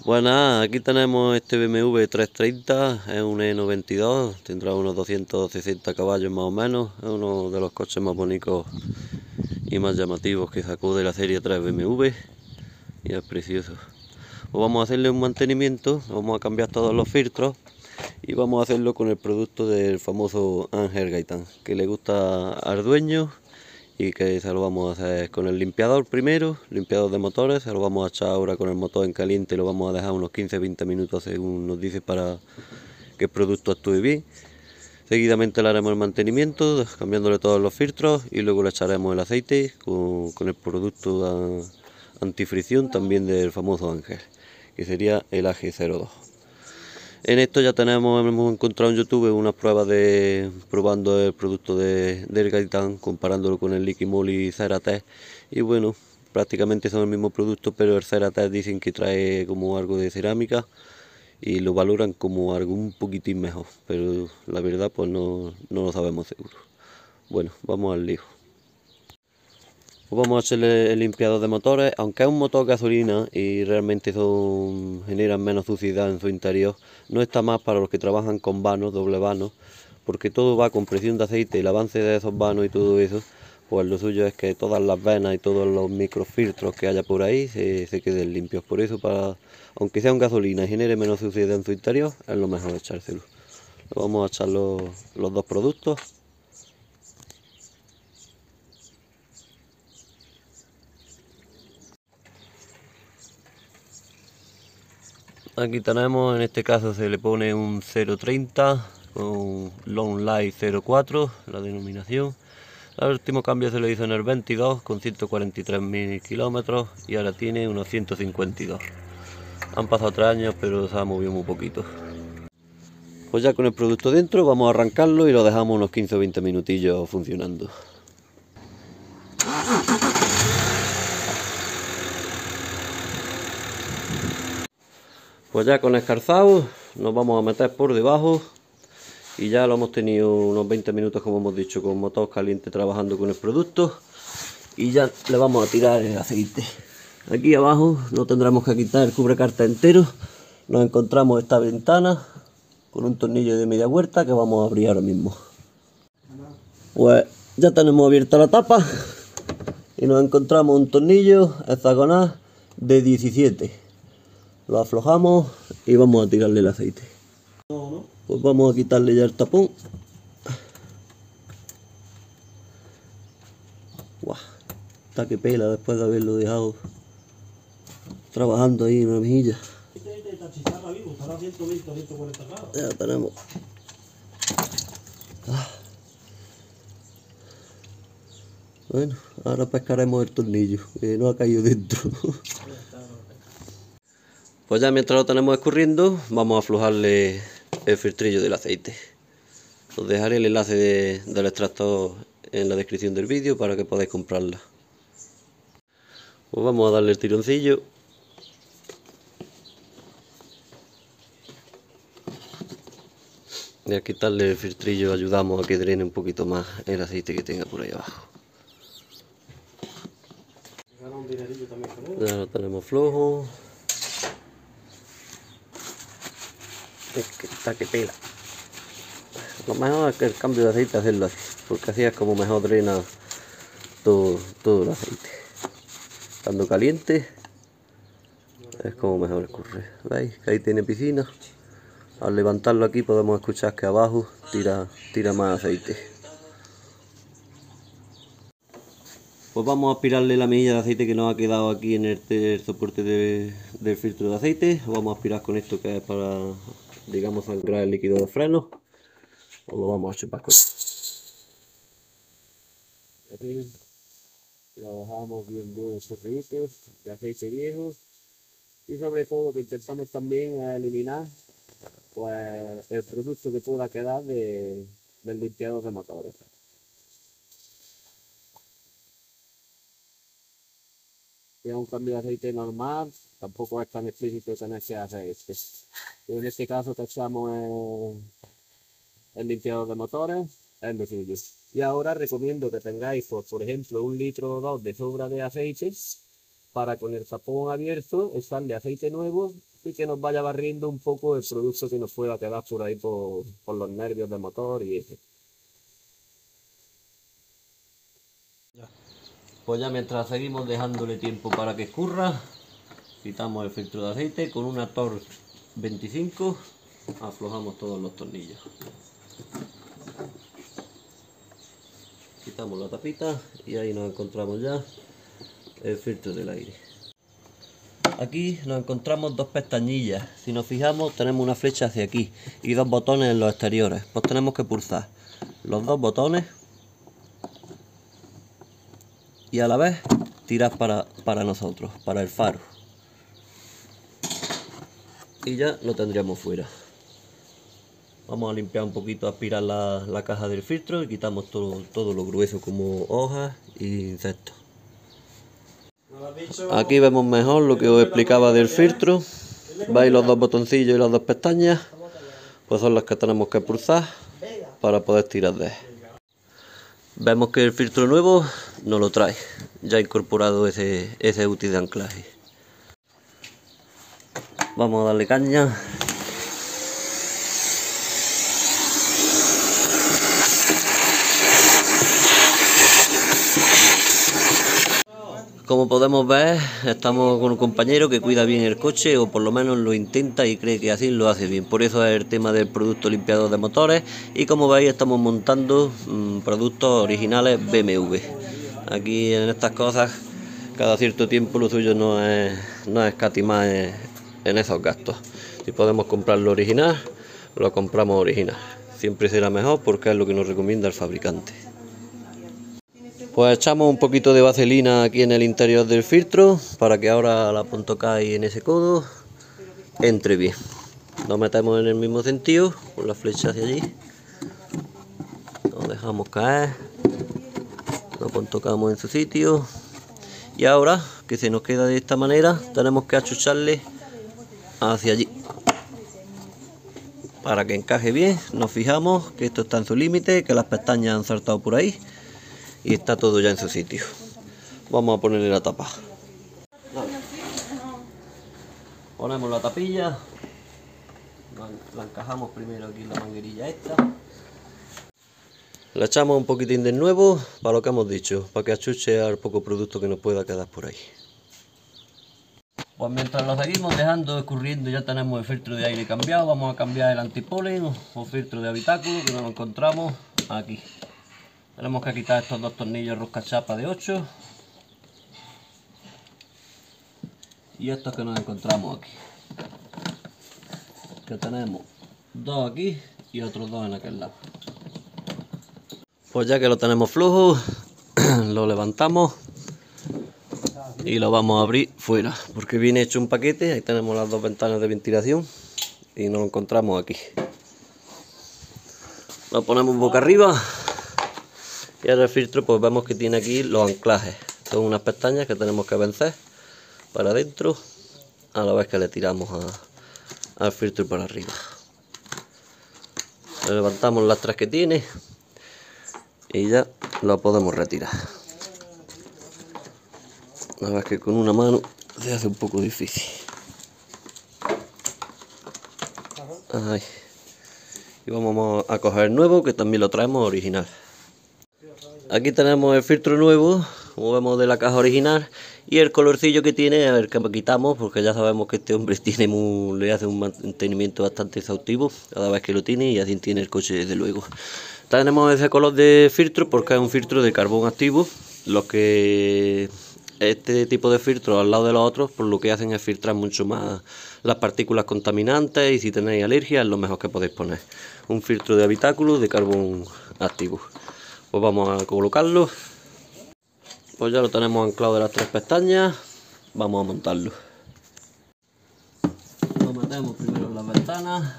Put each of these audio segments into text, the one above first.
Buenas, aquí tenemos este BMW 330, es un E92, tendrá unos 260 caballos más o menos, es uno de los coches más bonitos y más llamativos que sacó de la serie 3 BMW y es precioso. Pues vamos a hacerle un mantenimiento, vamos a cambiar todos los filtros y vamos a hacerlo con el producto del famoso Ángel Gaitán, que le gusta al dueño y que se lo vamos a hacer con el limpiador primero, limpiador de motores, se lo vamos a echar ahora con el motor en caliente, lo vamos a dejar unos 15-20 minutos según nos dice para que el producto actúe bien. Seguidamente le haremos el mantenimiento, cambiándole todos los filtros y luego le echaremos el aceite con el producto antifricción también del famoso Ángel, que sería el AG02. En esto ya hemos encontrado en YouTube unas pruebas probando el producto del Gaitán, comparándolo con el Liquimoli Ceratec. Y bueno, prácticamente son el mismo producto, pero el Ceratec dicen que trae como algo de cerámica y lo valoran como algo un poquitín mejor, pero la verdad pues no lo sabemos seguro. Bueno, vamos al lío. Pues vamos a hacerle el limpiador de motores, aunque es un motor gasolina y realmente generan menos suciedad en su interior, no está más para los que trabajan con vanos, doble vanos, porque todo va con presión de aceite y el avance de esos vanos y todo eso, pues lo suyo es que todas las venas y todos los microfiltros que haya por ahí se queden limpios. Por eso, aunque sea un gasolina y genere menos suciedad en su interior, es lo mejor echárselo. Vamos a echar los dos productos. Aquí tenemos, en este caso se le pone un 030 con Long Life 04, la denominación. El último cambio se lo hizo en el 22 con 143.000 kilómetros y ahora tiene unos 152. Han pasado 3 años pero se ha movido muy poquito. Pues ya con el producto dentro vamos a arrancarlo y lo dejamos unos 15 o 20 minutillos funcionando. Pues ya con escarzado nos vamos a meter por debajo y ya lo hemos tenido unos 20 minutos, como hemos dicho, con motor caliente trabajando con el producto y ya le vamos a tirar el aceite. Aquí abajo no tendremos que quitar el cubrecarta entero. Nos encontramos esta ventana con un tornillo de media vuelta que vamos a abrir ahora mismo. Pues ya tenemos abierta la tapa y nos encontramos un tornillo hexagonal de 17. Lo aflojamos y vamos a tirarle el aceite. Pues vamos a quitarle ya el tapón. Guau, está que pela después de haberlo dejado trabajando ahí en la mejilla. Ya tenemos. Bueno, ahora pescaremos el tornillo, que no ha caído dentro. Pues ya mientras lo tenemos escurriendo, vamos a aflojarle el filtrillo del aceite. Os dejaré el enlace del extractor en la descripción del vídeo para que podáis comprarla. Pues vamos a darle el tironcillo. Y a quitarle el filtrillo ayudamos a que drene un poquito más el aceite que tenga por ahí abajo. Ya lo tenemos flojo. Es que está que pela. Lo mejor es que el cambio de aceite hacerlo así, porque así es como mejor drena todo el aceite. Estando caliente es como mejor escurre. ¿Veis? Que ahí tiene piscina. Al levantarlo aquí podemos escuchar que abajo tira más aceite. Pues vamos a aspirarle la mejilla de aceite que nos ha quedado aquí en el soporte del filtro de aceite. Lo vamos a aspirar con esto que es para, digamos, sangrar el líquido de freno. O lo vamos a chupar con lo dejamos bien chorritos de aceite viejo y sobre todo que intentamos también eliminar pues el producto que pueda quedar del limpiador de motores. Si es un cambio de aceite normal, tampoco es tan explícito tener que hacer este. En este caso que echamos el limpiador de motores, es lo suyo. Y ahora recomiendo que tengáis, pues, por ejemplo, 1 litro o 2 de sobra de aceite para con el tapón abierto echarle aceite nuevo y que nos vaya barriendo un poco el producto que nos pueda quedar por ahí por los nervios del motor y eso. Pues ya mientras seguimos dejándole tiempo para que escurra, quitamos el filtro de aceite con una Torx 25, aflojamos todos los tornillos. Quitamos la tapita y ahí nos encontramos ya el filtro del aire. Aquí nos encontramos dos pestañillas. Si nos fijamos, tenemos una flecha hacia aquí y dos botones en los exteriores. Pues tenemos que pulsar los dos botones y a la vez tirar para nosotros, para el faro. Y ya lo tendríamos fuera. Vamos a limpiar un poquito, aspirar la caja del filtro y quitamos todo lo grueso como hojas e insectos. Aquí vemos mejor lo que os explicaba del filtro. ¿Veis los dos botoncillos y las dos pestañas? Pues son las que tenemos que pulsar para poder tirar de él. Vemos que el filtro nuevo nos lo trae, ya incorporado ese útil de anclaje. Vamos a darle caña. Como podemos ver, estamos con un compañero que cuida bien el coche, o por lo menos lo intenta y cree que así lo hace bien. Por eso es el tema del producto limpiador de motores. Y como veis, estamos montando productos originales BMW. Aquí en estas cosas, cada cierto tiempo lo suyo no es escatimar en esos gastos. Si podemos comprar lo original, lo compramos original. Siempre será mejor porque es lo que nos recomienda el fabricante. Pues echamos un poquito de vaselina aquí en el interior del filtro para que ahora la punto K en ese codo entre bien. Lo metemos en el mismo sentido con la flecha hacia allí. Lo dejamos caer. Lo tocamos en su sitio. Y ahora que se nos queda de esta manera, tenemos que achucharle hacia allí. Para que encaje bien, nos fijamos que esto está en su límite, que las pestañas han saltado por ahí. Y está todo ya en su sitio. Vamos a ponerle la tapa. Ponemos la tapilla. La encajamos primero aquí en la manguerilla esta. Le echamos un poquitín de nuevo para lo que hemos dicho, para que achuche al poco producto que nos pueda quedar por ahí. Pues mientras lo seguimos dejando escurriendo, ya tenemos el filtro de aire cambiado. Vamos a cambiar el antipolen o filtro de habitáculo, que nos lo encontramos aquí. Tenemos que quitar estos dos tornillos rosca chapa de 8 y estos que nos encontramos aquí, que tenemos dos aquí y otros dos en aquel lado. Pues ya que lo tenemos flojo, lo levantamos y lo vamos a abrir fuera, porque viene hecho un paquete. Ahí tenemos las dos ventanas de ventilación y nos lo encontramos aquí. Lo ponemos boca arriba. Y ahora el filtro, pues vemos que tiene aquí los anclajes. Son unas pestañas que tenemos que vencer para adentro a la vez que le tiramos al filtro para arriba. Le levantamos las tres que tiene y ya lo podemos retirar. La verdad es que con una mano se hace un poco difícil. Ahí. Y vamos a coger el nuevo, que también lo traemos original. Aquí tenemos el filtro nuevo, como vemos, de la caja original, y el colorcillo que tiene, a ver, que quitamos, porque ya sabemos que este hombre le hace un mantenimiento bastante exhaustivo cada vez que lo tiene, y así tiene el coche desde luego. Tenemos ese color de filtro porque es un filtro de carbón activo. Este tipo de filtros al lado de los otros, por lo que hacen es filtrar mucho más las partículas contaminantes, y si tenéis alergia es lo mejor que podéis poner. Un filtro de habitáculo de carbón activo. Pues vamos a colocarlo. Pues ya lo tenemos anclado de las tres pestañas. Vamos a montarlo. Lo metemos primero en las ventanas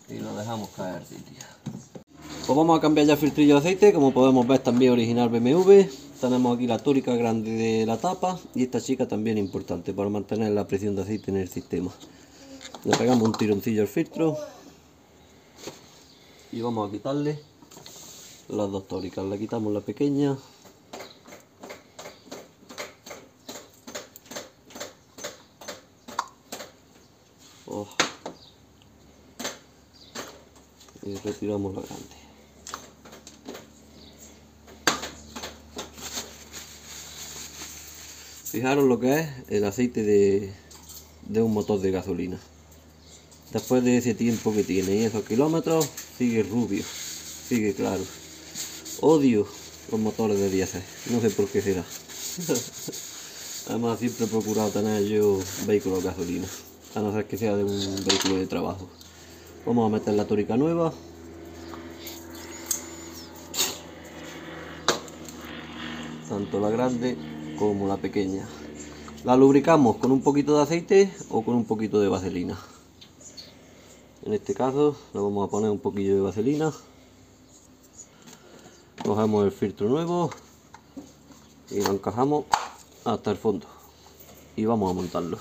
y lo dejamos caer al sitio. Pues vamos a cambiar ya el filtrillo de aceite. Como podemos ver, también original BMW. Tenemos aquí la túrica grande de la tapa y esta chica también importante para mantener la presión de aceite en el sistema. Le pegamos un tironcillo al filtro y vamos a quitarle las dos tóricas. Le quitamos la pequeña Oh. Y retiramos la grande. Fijaros lo que es el aceite de un motor de gasolina. Después de ese tiempo que tiene y esos kilómetros, sigue rubio, sigue claro. Odio los motores de diésel, no sé por qué será. Además siempre he procurado tener yo vehículos de gasolina, a no ser que sea de un vehículo de trabajo. Vamos a meter la tórica nueva. Tanto la grande como la pequeña. La lubricamos con un poquito de aceite o con un poquito de vaselina. En este caso le vamos a poner un poquillo de vaselina. Cogemos el filtro nuevo y lo encajamos hasta el fondo y vamos a montarlo.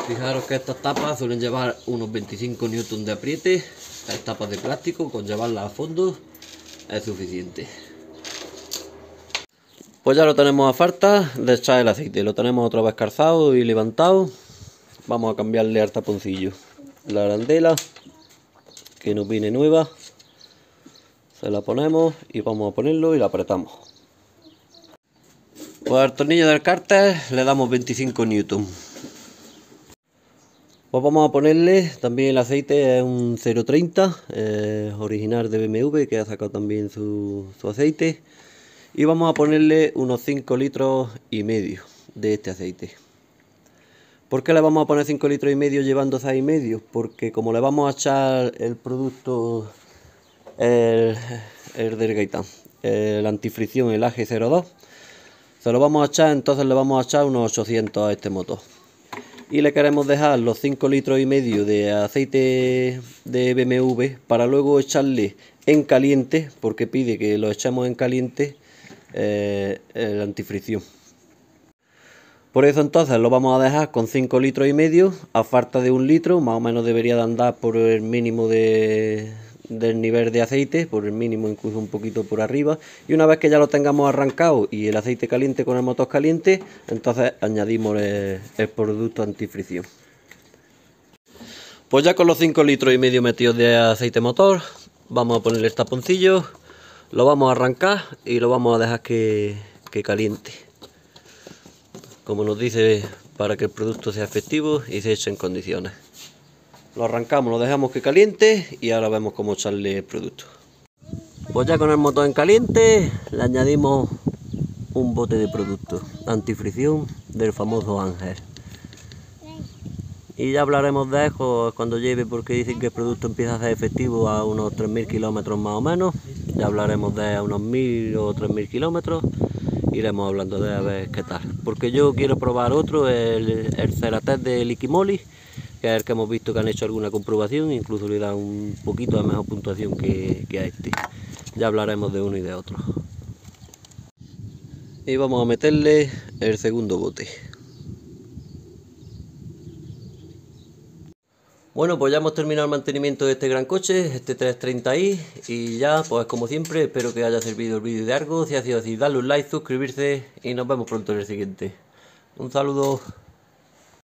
Fijaros que estas tapas suelen llevar unos 25 newton de apriete. Las tapas de plástico, con llevarlas a fondo es suficiente. Pues ya lo tenemos a falta de echar el aceite. Lo tenemos otra vez calzado y levantado. Vamos a cambiarle al taponcillo la arandela, que nos viene nueva. Se la ponemos y vamos a ponerlo y la apretamos. Pues al tornillo del cárter le damos 25 newton. Pues vamos a ponerle también el aceite, es un 030 original de BMW, que ha sacado también su aceite. Y vamos a ponerle unos 5 litros y medio de este aceite. ¿Por qué le vamos a poner 5 litros y medio llevando 6,5? Porque como le vamos a echar el producto, el del Gaitán, el antifricción, el AG02, se lo vamos a echar, entonces le vamos a echar unos 800 a este motor. Y le queremos dejar los 5 litros y medio de aceite de BMW para luego echarle en caliente, porque pide que lo echemos en caliente el antifricción. Por eso entonces lo vamos a dejar con 5 litros y medio, a falta de 1 litro, más o menos debería de andar por el mínimo del nivel de aceite, por el mínimo incluso un poquito por arriba. Y una vez que ya lo tengamos arrancado y el aceite caliente con el motor caliente, entonces añadimos el producto antifricción. Pues ya con los 5 litros y medio metidos de aceite motor, vamos a poner el taponcillo, lo vamos a arrancar y lo vamos a dejar que caliente, como nos dice, para que el producto sea efectivo y se eche en condiciones. Lo arrancamos, lo dejamos que caliente y ahora vemos cómo echarle el producto. Pues ya con el motor en caliente le añadimos un bote de producto antifricción del famoso Ángel. Y ya hablaremos de eso cuando lleve, porque dicen que el producto empieza a ser efectivo a unos 3.000 kilómetros más o menos. Ya hablaremos de unos 1.000 o 3.000 kilómetros. Iremos hablando de a ver qué tal. Porque yo quiero probar otro, el Ceratec de Liquimoli, que es el que hemos visto que han hecho alguna comprobación, incluso le da un poquito de mejor puntuación que a este. Ya hablaremos de uno y de otro. Y vamos a meterle el segundo bote. Bueno, pues ya hemos terminado el mantenimiento de este gran coche, este 330i, y ya, pues como siempre, espero que haya servido el vídeo de algo. Si ha sido así, dadle un like, suscribirse y nos vemos pronto en el siguiente. Un saludo.